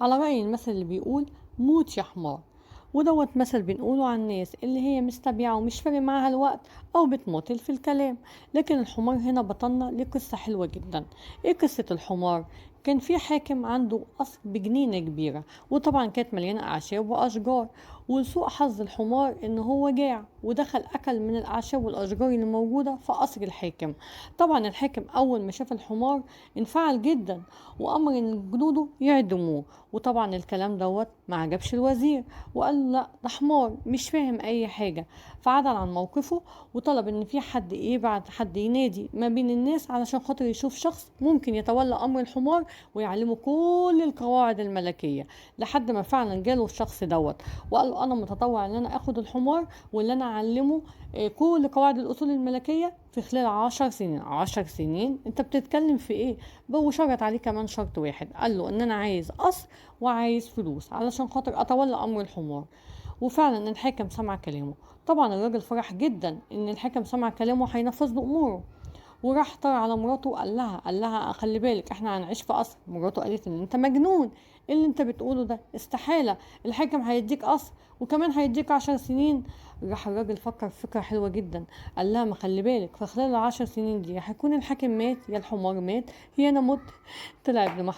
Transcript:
على رأي المثل اللي بيقول موت يا حمار. ودوت مثل بنقوله عن الناس اللي هي مستبيعة ومش فارق معاها الوقت أو بتماطل في الكلام. لكن الحمار هنا بطلنا ليه قصة حلوة جدا. ايه قصة الحمار؟ كان في حاكم عنده قصر بجنينة كبيرة، وطبعا كانت مليانة أعشاب وأشجار. ولسوء حظ الحمار إن هو جاع ودخل أكل من الأعشاب والأشجار اللي موجودة في قصر الحاكم. طبعا الحاكم أول ما شاف الحمار انفعل جدا، وأمر إن جنوده يعدموه. وطبعا الكلام دوت ما عجبش الوزير، وقال له لا ده حمار مش فاهم اي حاجة. فعدل عن موقفه وطلب ان في حد يبعت حد ينادي ما بين الناس علشان خاطر يشوف شخص ممكن يتولى امر الحمار ويعلمه كل القواعد الملكية. لحد ما فعلا جاله الشخص دوت وقال له انا متطوع ان انا اخد الحمار واللي انا اعلمه كل قواعد الاصول الملكية في خلال 10 سنين. 10 سنين انت بتتكلم في ايه؟ وشرط عليه كمان شرط واحد، قال له ان انا عايز قصر وعايز فلوس علشان خاطر اتولى امر الحمار. وفعلا الحاكم سمع كلامه. طبعا الراجل فرح جدا ان الحاكم سمع كلامه هينفذ له اموره. وراح طار على مراته وقال لها خلي بالك احنا هنعيش في قصر. مراته قالت ان انت مجنون، ايه اللي انت بتقوله ده؟ استحالة، الحاكم هيديك قصر وكمان هيديك 10 سنين. راح الراجل فكر في فكرة حلوة جدا، قال لها ما خلي بالك في خلال ال10 سنين دي هيكون الحاكم مات يا الحمار مات يا انا مت. طلع ابن